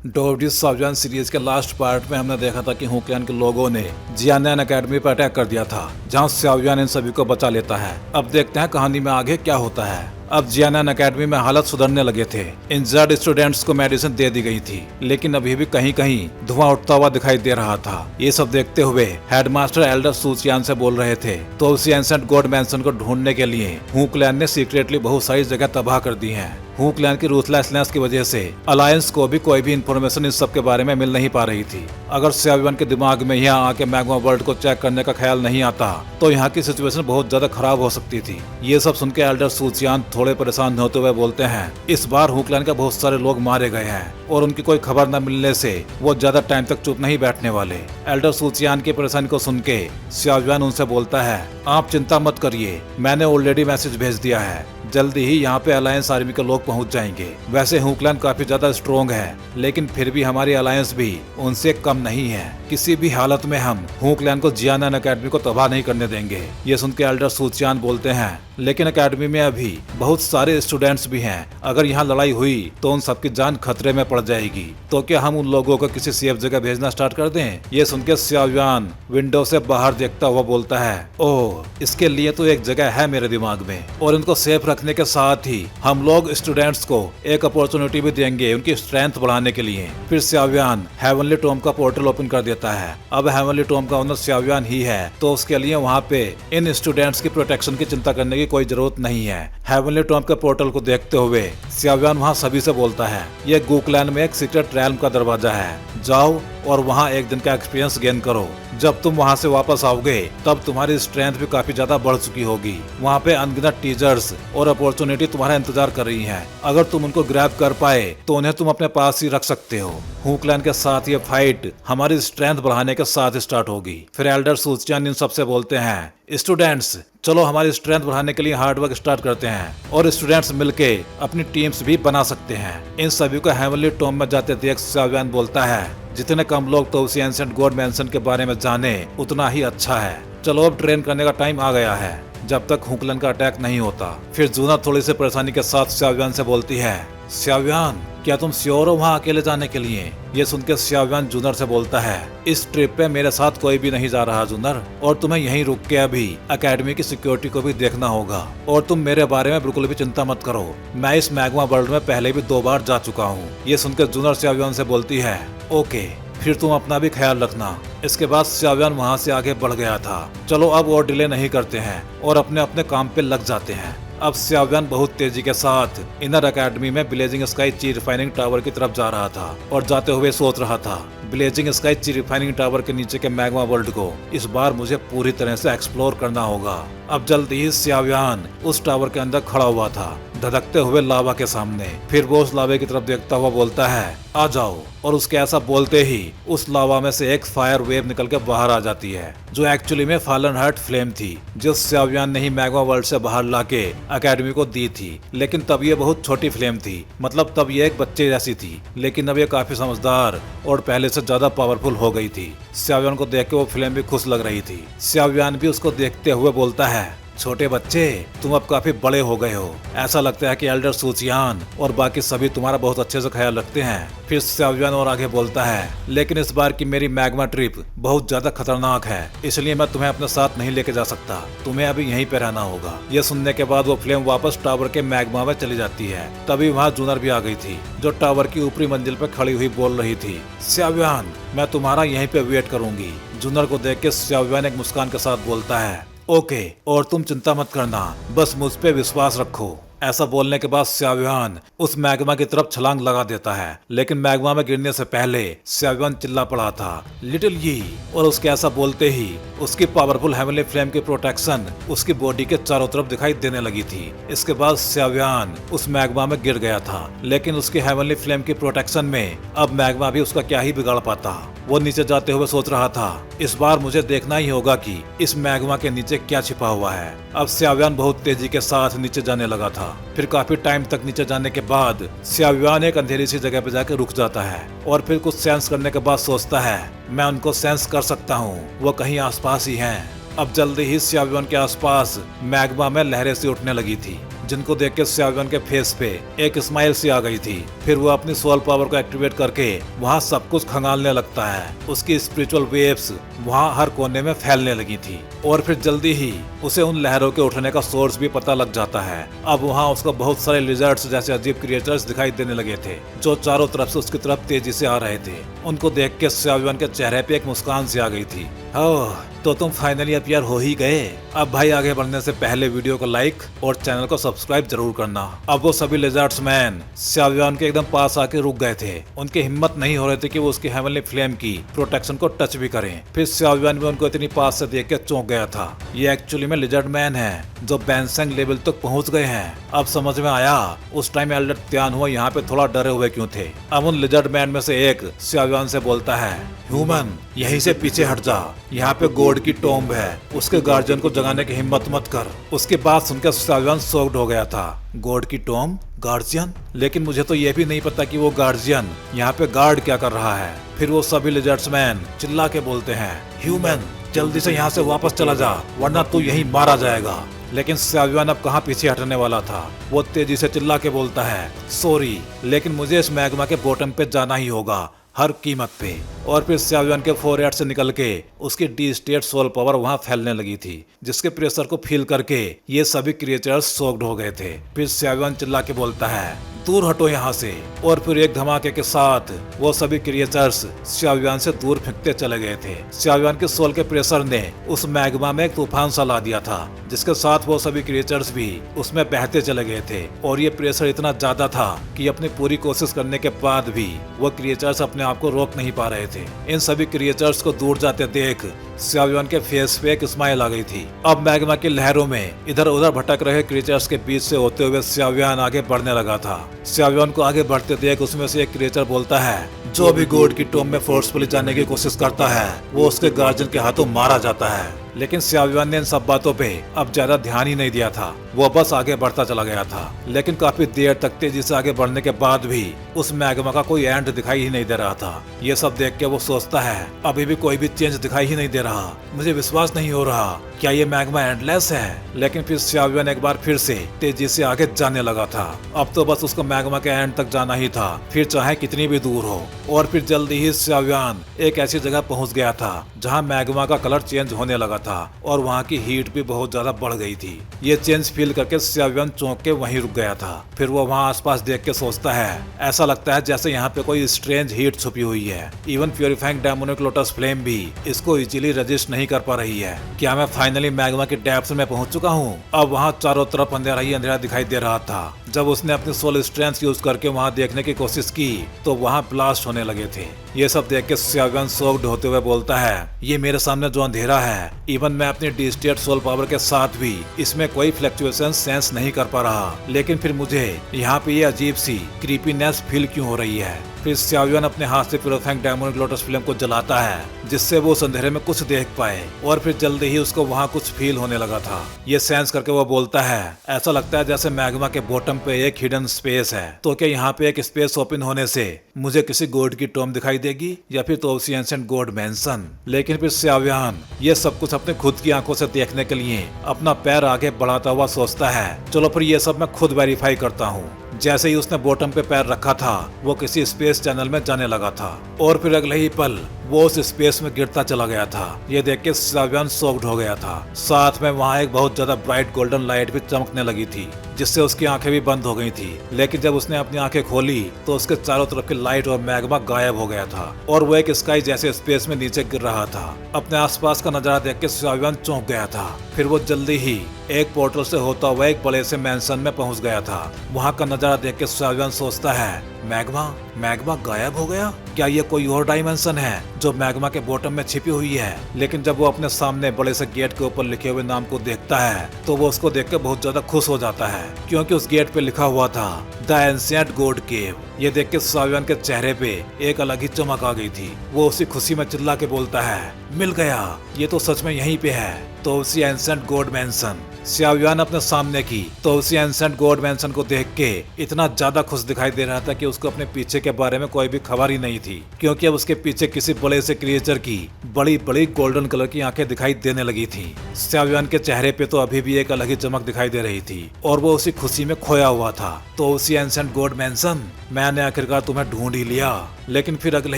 डोवडी सावजान series के last part में हमने देखा था कि हुक्यान के लोगों ने जियानयान एकेडमी पर अटैक कर दिया था, जहां सावजान इन सभी को बचा लेता है। अब देखते हैं कहानी में आगे क्या होता है। अब जियानयान एकेडमी में हालत सुधरने लगे थे। इंजर्ड स्टूडेंट्स को मेडिसिन दे दी गई थी, लेकिन अभी भी कहीं कहीं धुआं उठता हुआ दिखाई दे रहा था। ये सब देखते हुए हेडमास्टर एल्डर सूचियान से बोल रहे थे, तो उसी एंसेंट गॉड मैंसन को ढूंढने के लिए हू क्लैन ने सीक्रेटली बहुत सारी जगह तबाह कर दी है। हू क्लैन की रूथलेसनेस की वजह से अलायंस को भी कोई भी इंफॉर्मेशन इस सब के बारे में मिल नहीं पा रही थी। अगर सेवियन के दिमाग में यहाँ आके मैग्मा वर्ल्ड को चेक करने का ख्याल नहीं आता, तो यहाँ की सिचुएशन बहुत ज्यादा खराब हो सकती थी। ये सब सुन के एल्डर सूचियान थोड़े परेशान होते हुए बोलते हैं, इस बार हू क्लैन के बहुत सारे लोग मारे गए हैं और उनकी कोई खबर न मिलने से वो ज्यादा टाइम तक चुप नहीं बैठने वाले। एल्डर सूचियान की परेशानी को सुन के सावजान उनसे बोलता है, आप चिंता मत करिए, मैंने ऑलरेडी मैसेज भेज दिया है, जल्दी ही यहाँ पे अलायंस आर्मी के लोग पहुँच जाएंगे। वैसे हू क्लैन काफी ज्यादा स्ट्रॉन्ग है, लेकिन फिर भी हमारी अलायंस भी उनसे कम नहीं है। किसी भी हालत में हम हू क्लैन को जियानयान एकेडमी को तबाह नहीं करने देंगे। ये सुन के एल्डर सूचियान बोलते हैं, लेकिन एकेडमी में अभी बहुत सारे स्टूडेंट्स भी हैं, अगर यहाँ लड़ाई हुई तो उन सबकी जान खतरे में पड़ जाएगी, तो क्या हम उन लोगों को किसी सेफ जगह भेजना स्टार्ट कर दें? ये सुन के सावजान विंडो से बाहर देखता हुआ बोलता है, ओह, इसके लिए तो एक जगह है मेरे दिमाग में, और इनको सेफ रखने के साथ ही हम लोग स्टूडेंट्स को एक अपॉर्चुनिटी भी देंगे उनकी स्ट्रेंथ बढ़ाने के लिए। फिर सावजान हेवनली टॉम का पोर्टल ओपन कर देता है। अब हेवनली टॉम का ओनर सावजान ही है, तो उसके लिए वहाँ पे इन स्टूडेंट्स की प्रोटेक्शन की चिंता करने की कोई जरूरत नहीं है। हेवनली टॉम के पोर्टल को देखते हुए सावजान वहाँ सभी से बोलता है, ये गूक्लैन में एक सीक्रेट रैल्म का दरवाजा है, जाओ और वहाँ एक दिन का एक्सपीरियंस गेन करो। जब तुम वहाँ से वापस आओगे तब तुम्हारी स्ट्रेंथ भी काफी ज्यादा बढ़ चुकी होगी। वहाँ पे अनगिनत टीचर्स और अपॉर्चुनिटी तुम्हारा इंतजार कर रही हैं। अगर तुम उनको ग्रैब कर पाए तो उन्हें तुम अपने पास ही रख सकते हो। हू क्लैन के साथ ये फाइट हमारी स्ट्रेंथ बढ़ाने के साथ स्टार्ट होगी। फिर एल्डर सूचियान इन सबसे बोलते हैं, स्टूडेंट्स चलो हमारी स्ट्रेंथ बढ़ाने के लिए हार्ड वर्क स्टार्ट करते हैं, और स्टूडेंट्स मिलके अपनी टीम्स भी बना सकते हैं। इन सभी को हेवनली टॉम में जाते देख सावजान बोलता है, जितने कम लोग तो उसी एंसेंट गॉड मैंसन के बारे में जाने उतना ही अच्छा है। चलो अब ट्रेन करने का टाइम आ गया है, जब तक हू क्लैन का अटैक नहीं होता। फिर जूना थोड़ी सी परेशानी के साथ सावजान से बोलती है, सावजान क्या तुम श्योर हो वहाँ अकेले जाने के लिए? ये सुन के सावजान जूनर से बोलता है, इस ट्रिप पे मेरे साथ कोई भी नहीं जा रहा जूनर, और तुम्हें यहीं रुक के अभी एकेडमी की सिक्योरिटी को भी देखना होगा, और तुम मेरे बारे में बिल्कुल भी चिंता मत करो, मैं इस मैग्मा वर्ल्ड में पहले भी 2 बार जा चुका हूँ। ये सुनकर जूनर सावजान से बोलती है, ओके फिर तुम अपना भी ख्याल रखना। इसके बाद सावजान वहाँ से आगे बढ़ गया था। चलो अब और डिले नहीं करते हैं और अपने अपने काम पे लग जाते हैं। अब सावजान बहुत तेजी के साथ इनर एकेडमी में ब्लेजिंग स्काई ची रिफाइनिंग टावर की तरफ जा रहा था, और जाते हुए सोच रहा था, ब्लेजिंग स्काई ची रिफाइनिंग टावर के नीचे के मैग्मा वर्ल्ड को इस बार मुझे पूरी तरह से एक्सप्लोर करना होगा। अब जल्दी ही सावजान उस टावर के अंदर खड़ा हुआ था, धधकते हुए लावा के सामने। फिर वो उस लावे की तरफ देखता हुआ बोलता है, आ जाओ, और उसके ऐसा बोलते ही उस लावा में से एक फायर वेव निकल के बाहर आ जाती है, जो एक्चुअली में फॉलन हार्ट फ्लेम थी, जो सावजान ने ही मैग्मा वर्ल्ड से बाहर लाके एकेडमी को दी थी। लेकिन तब ये बहुत छोटी फ्लेम थी, मतलब तब ये एक बच्चे जैसी थी, लेकिन अब ये काफी समझदार और पहले से ज्यादा पावरफुल हो गई थी। सावजान को देख के वो फ्लेम भी खुश लग रही थी। सावजान भी उसको देखते हुए बोलता है, छोटे बच्चे तुम अब काफी बड़े हो गए हो, ऐसा लगता है कि एल्डर सूचियान और बाकी सभी तुम्हारा बहुत अच्छे से ख्याल रखते हैं। फिर सावजान और आगे बोलता है, लेकिन इस बार की मेरी मैग्मा ट्रिप बहुत ज्यादा खतरनाक है, इसलिए मैं तुम्हें अपने साथ नहीं लेके जा सकता, तुम्हें अभी यहीं पे रहना होगा। यह सुनने के बाद वो फ्लेम वापस टावर के मैग्मा में चली जाती है। तभी वहाँ जूनर भी आ गई थी, जो टावर की ऊपरी मंजिल पर खड़ी हुई बोल रही थी, सावजान मैं तुम्हारा यहीं पे वेट करूंगी। जूनर को देख के सावजान एक मुस्कान के साथ बोलता है, ओके, और तुम चिंता मत करना, बस मुझ पे विश्वास रखो। ऐसा बोलने के बाद सावजान उस मैग्मा की तरफ छलांग लगा देता है, लेकिन मैग्मा में गिरने से पहले सावजान चिल्ला पड़ा था, लिटिल यी, और उसके ऐसा बोलते ही उसकी पावरफुल हेवनली फ्लेम की प्रोटेक्शन उसकी बॉडी के चारों तरफ दिखाई देने लगी थी। इसके बाद सावजान उस मैग्मा में गिर गया था, लेकिन उसकी हेवनली फ्लेम की प्रोटेक्शन में अब मैग्मा भी उसका क्या ही बिगाड़ पाता। वो नीचे जाते हुए सोच रहा था, इस बार मुझे देखना ही होगा कि इस मैग्मा के नीचे क्या छिपा हुआ है। अब सावजान बहुत तेजी के साथ नीचे जाने लगा था। फिर काफी टाइम तक नीचे जाने के बाद सावजान एक अंधेरी सी जगह पे जाकर रुक जाता है, और फिर कुछ सेंस करने के बाद सोचता है, मैं उनको सेंस कर सकता हूँ, वो कहीं आसपास ही हैं। अब जल्दी ही सावजान के आसपास मैग्मा में लहरें सी उठने लगी थी, जिनको देख के शाओयुआन के फेस पे एक स्माइल सी आ गई थी। फिर वो अपनी सोल पावर को एक्टिवेट करके वहाँ सब कुछ खंगालने लगता है। उसकी स्पिरिचुअल वेव्स वहाँ हर कोने में फैलने लगी थी और फिर जल्दी ही उसे उन लहरों के उठने का सोर्स भी पता लग जाता है। अब वहाँ उसको बहुत सारे लिजर्ड्स जैसे अजीब क्रिएचर्स दिखाई देने लगे थे जो चारों तरफ से उसकी तरफ तेजी से आ रहे थे। उनको देख के शाओयुआन के चेहरे पे एक मुस्कान सी आ गई थी। ओह, तो तुम फाइनली अपीयर हो ही गए। अब भाई आगे बढ़ने से पहले वीडियो को लाइक और चैनल को सब्सक्राइब जरूर करना। अब वो सभी लिजर्ड्स मैन शाओयुआन के एकदम पास आके रुक गए थे। उनकी हिम्मत नहीं हो रही थी कि वो उसकी हेवनली फ्लेम की प्रोटेक्शन को टच भी करें। फिर शाओयुआन भी उनको इतनी पास से देख के चौंक गया था। ये एक्चुअली में लिजर्ड मैन है जो बैंसेंग लेवल तक पहुंच गए हैं। अब समझ में आया उस टाइम एल्डर त्यान हुआ यहाँ पे थोड़ा डरे हुए क्यों थे। अब उन लिजर्ड मैन में से एक शाओयुआन से बोलता है, ह्यूमन यहीं से पीछे हट जा, यहाँ पे गॉड की टॉम्ब है, उसके गार्जियन को जगाने की हिम्मत मत कर। उसके बाद सुनकर शाओयुआन शॉक्ड हो गया था। गॉड की टॉम्ब, गार्जियन? लेकिन मुझे तो ये भी नहीं पता कि वो गार्जियन यहाँ पे गार्ड क्या कर रहा है। फिर वो सभी लिजर्ड्स मैन चिल्ला के बोलते हैं, ह्यूमन जल्दी से यहाँ से वापस चला जा वरना तू यहीं मारा जाएगा। लेकिन शाओयुआन अब कहाँ पीछे हटने वाला था। वो तेजी से चिल्ला के बोलता है, सॉरी लेकिन मुझे इस मैग्मा के बॉटम पे जाना ही होगा हर कीमत पे। और फिर शाओयुआन के फोरहेड से निकल के उसकी डी स्टेट सोल पावर वहां फैलने लगी थी, जिसके प्रेशर को फील करके ये सभी क्रिएचर्स शॉक्ड हो गए थे। फिर शाओयुआन चिल्ला के बोलता है, दूर हटो यहाँ से। और फिर एक धमाके के साथ वो सभी क्रिएचर्स शाओयुआन से दूर फेंकते चले गए थे। शाओयुआन के सोल के प्रेशर ने उस मैग्मा में एक तूफान सा ला दिया था, जिसके साथ वो सभी क्रिएचर्स भी उसमें बहते चले गए थे। और ये प्रेशर इतना ज्यादा था कि अपनी पूरी कोशिश करने के बाद भी वो क्रिएचर्स अपने आप को रोक नहीं पा रहे थे। इन सभी क्रिएचर्स को दूर जाते देख शाओयुआन के फेस पे एक स्माइल आ गई थी। अब मैग्मा की लहरों में इधर उधर भटक रहे क्रिएचर्स के बीच से होते हुए शाओयुआन आगे बढ़ने लगा था। शाओयुआन को आगे बढ़ते देख उसमें से एक क्रिएचर बोलता है, जो भी गॉड की टॉम्ब में फोर्सफुली जाने की कोशिश करता है वो उसके गार्जियन के हाथों मारा जाता है। लेकिन शाओयुआन ने इन सब बातों पे अब ज्यादा ध्यान ही नहीं दिया था। वो बस आगे बढ़ता चला गया था। लेकिन काफी देर तक तेजी से आगे बढ़ने के बाद भी उस मैग्मा का कोई एंड दिखाई ही नहीं दे रहा था। ये सब देख के वो सोचता है, अभी भी कोई भी चेंज दिखाई ही नहीं दे रहा, मुझे विश्वास नहीं हो रहा, क्या ये मैग्मा एंडलेस है? लेकिन फिर शाओयुआन एक बार फिर से तेजी से आगे जाने लगा था। अब तो बस उसको मैग्मा के एंड तक जाना ही था, फिर चाहे कितनी भी दूर हो। और फिर जल्दी ही शाओयुआन एक ऐसी जगह पहुंच गया था जहां मैग्मा का कलर चेंज होने लगा था और वहां की हीट भी बहुत ज्यादा बढ़ गई थी। ये चेंज फील करके शाओयुआन चौंक के वहीं रुक गया था। फिर वो वहां आसपास देख के सोचता है, ऐसा लगता है जैसे यहाँ पे कोई स्ट्रेंज हीट छुपी हुई है। Even purifying demonic lotus flame भी इसको इजीली रजिस्ट नहीं कर पा रही है। क्या मैं फाइनली मैग्मा के डेप्थ में पहुंच चुका हूँ? अब वहाँ चारों तरफ अंधेरा ही अंधेरा दिखाई दे रहा था। जब उसने अपनी सोल स्ट्रेंथ यूज करके वहाँ देखने की कोशिश की तो वहाँ ब्लास्ट होने लगे थे। ये सब देख के शाओयुआन शॉक्ड होते हुए बोलता है, ये मेरे सामने जो अंधेरा है, इवन मैं अपनी डी स्टेट सोल पावर के साथ भी इसमें कोई फ्लक्चुएशन सेंस नहीं कर पा रहा। लेकिन फिर मुझे यहाँ पे ये अजीब सी क्रीपीनेस फील क्यों हो रही है? फिर शाओयुआन अपने हाथ से प्यूरिफाइंग डेमोनिक लोटस फ्लेम को जलाता है जिससे वो उस अंधेरे में कुछ देख पाए। और फिर जल्दी ही उसको वहाँ कुछ फील होने लगा था। ये सेंस करके वो बोलता है, ऐसा लगता है जैसे मैग्मा के बॉटम पे एक हिडन स्पेस है। तो क्या यहाँ पे एक स्पेस ओपन होने से मुझे किसी गॉड की टॉम्ब दिखाई देगी या फिर तो उसी एंशिएंट गॉड मैंसन? लेकिन फिर शाओयुआन ये सब कुछ अपने खुद की आंखों से देखने के लिए अपना पैर आगे बढ़ाता हुआ सोचता है, चलो फिर ये सब मैं खुद वेरीफाई करता हूँ। जैसे ही उसने बॉटम पे पैर रखा था वो किसी स्पेस चैनल में जाने लगा था और फिर अगले ही पल वो उस स्पेस में गिरता चला गया था। ये देख के शाओयुआन शॉक्ड हो गया था। साथ में वहाँ एक बहुत ज्यादा ब्राइट गोल्डन लाइट भी चमकने लगी थी जिससे उसकी आंखें भी बंद हो गई थी। लेकिन जब उसने अपनी आंखें खोली तो उसके चारों तरफ की लाइट और मैग्मा गायब हो गया था और वो एक स्काई जैसे स्पेस में नीचे गिर रहा था। अपने आसपास का नजारा देख के शाओयुआन चौंक गया था। फिर वो जल्दी ही एक पोर्टल से होता हुआ एक बड़े से मैंसन में पहुंच गया था। वहाँ का नजारा देख के शाओयुआन सोचता है, मैग्मा गायब हो गया? क्या ये कोई और डायमेंशन है जो मैग्मा के बॉटम में छिपी हुई है? लेकिन जब वो अपने सामने बड़े से गेट के ऊपर लिखे हुए नाम को देखता है तो वो उसको देख के बहुत ज्यादा खुश हो जाता है, क्योंकि उस गेट पे लिखा हुआ था द एंशिएंट गॉड केव। ये देख के सावियान के चेहरे पे एक अलग ही चमक आ गई थी। वो उसी खुशी में चिल्ला के बोलता है, मिल गया, ये तो सच में यहीं पे है, तो उसी एंसेंट गॉड मैंसन। सावियान अपने सामने की तो उसी एंसेंट गॉड मैंसन को देख के इतना ज्यादा खुश दिखाई दे रहा था कि उसको अपने पीछे के बारे में कोई भी खबर ही नहीं थी, क्योंकि अब उसके पीछे किसी बड़े से क्रिएचर की बड़ी बड़ी गोल्डन कलर की आंखें दिखाई देने लगी थी। सावियान के चेहरे पे तो अभी भी एक अलग ही चमक दिखाई दे रही थी और वो उसी खुशी में खोया हुआ था। तो उसी एंसेंट गॉड मैंसन, मैंने आखिरकार तुम्हें ढूंढ ही लिया। लेकिन फिर अगले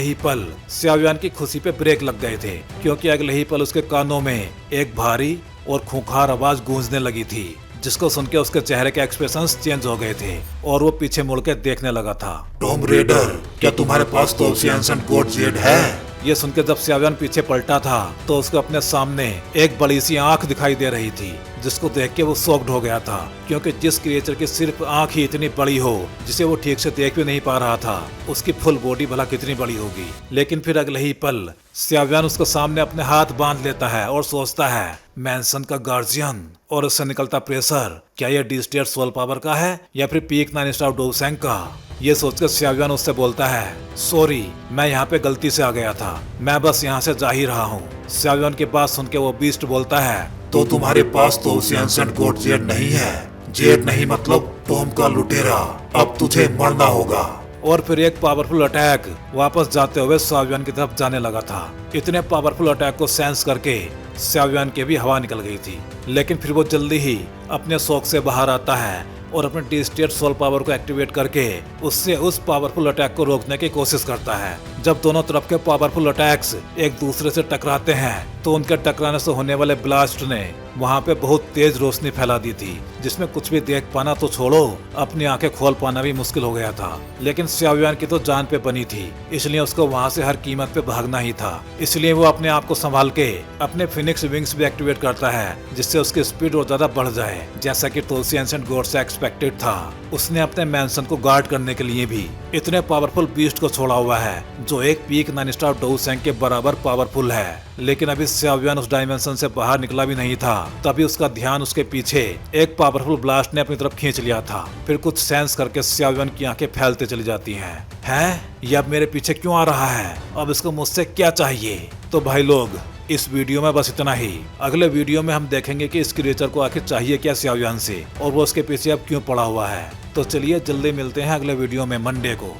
ही पल सावियान की खुशी पे ब्रेक लग गए थे, क्योंकि अगले ही पल उसके कानों में एक भारी और खूंखार आवाज गूंजने लगी थी, जिसको सुन के उसके चेहरे के एक्सप्रेशंस चेंज हो गए थे और वो पीछे मुड़ के देखने लगा था। टॉम रेडर, क्या तुम्हारे पास तो एंसेंट गॉड जेड है? ये सुन के जब सावियान पीछे पलटा था तो उसको अपने सामने एक बड़ी सी आंख दिखाई दे रही थी, जिसको देख के वो शॉक्ड हो गया था, क्योंकि जिस क्रिएचर की सिर्फ आंख ही इतनी बड़ी हो जिसे वो ठीक से देख भी नहीं पा रहा था, उसकी फुल बॉडी भला कितनी बड़ी होगी। लेकिन फिर अगले ही पल सावियान उसको सामने अपने हाथ बांध लेता है और सोचता है, मैंसन का गार्जियन, और उससे निकलता प्रेशर क्या ये डी स्टेट सोल पावर का है या फिर पीक 9 स्टार डोसेंग का। ये सोचकर सावियान उससे बोलता है, सॉरी, मैं यहाँ पे गलती से आ गया था, मैं बस यहाँ से जा ही रहा हूँ। सावियान की बात सुन के वो बीस्ट बोलता है, तो तुम्हारे पास तो एंसेंट गॉड जेड नहीं है? जेड नहीं मतलब टॉम का लुटेरा, अब तुझे मरना होगा। और फिर एक पावरफुल अटैक वापस जाते हुए सावियान की तरफ जाने लगा था। इतने पावरफुल अटैक को सेंस करके सावियान की भी हवा निकल गई थी, लेकिन फिर वो जल्दी ही अपने शौक से बाहर आता है और अपने डी स्टेट सोल पावर को एक्टिवेट करके उससे उस पावरफुल अटैक को रोकने की कोशिश करता है। जब दोनों तरफ के पावरफुल अटैक्स एक दूसरे से टकराते हैं तो उनके टकराने से होने वाले ब्लास्ट ने वहाँ पे बहुत तेज रोशनी फैला दी थी, जिसमें कुछ भी देख पाना तो छोड़ो, अपनी आंखें खोल पाना भी मुश्किल हो गया था। लेकिन सावियान की तो जान पे बनी थी, इसलिए उसको वहाँ से हर कीमत पे भागना ही था। इसलिए वो अपने आप को संभाल के अपने फिनिक्स विंग्स भी एक्टिवेट करता है, जिससे उसकी स्पीड और ज्यादा बढ़ जाए, जैसा कि तुलसी एंसेंट गॉड से एक्सपेक्टेड था। उसने अपने मैंसन को गार्ड करने के लिए भी इतने पावरफुल बीस्ट को छोड़ा हुआ है, जो एक पीक 9 स्टार डोसेंग के बराबर पावरफुल है। लेकिन अभी सावियान उस डायमेंशन से बाहर निकला भी नहीं था, तभी उसका ध्यान उसके पीछे एक पावरफुल ब्लास्ट ने अपनी तरफ खींच लिया था। फिर कुछ सेंस करके सावियान की आंखें फैलते चली जाती हैं। ये अब मेरे पीछे क्यों आ रहा है? अब इसको मुझसे क्या चाहिए? तो भाई लोग, इस वीडियो में बस इतना ही। अगले वीडियो में हम देखेंगे कि इस क्रिएचर को आखिर चाहिए क्या सावियान से और वो उसके पीछे अब क्यों पड़ा हुआ है। तो चलिए जल्दी मिलते हैं अगले वीडियो में मंडे को।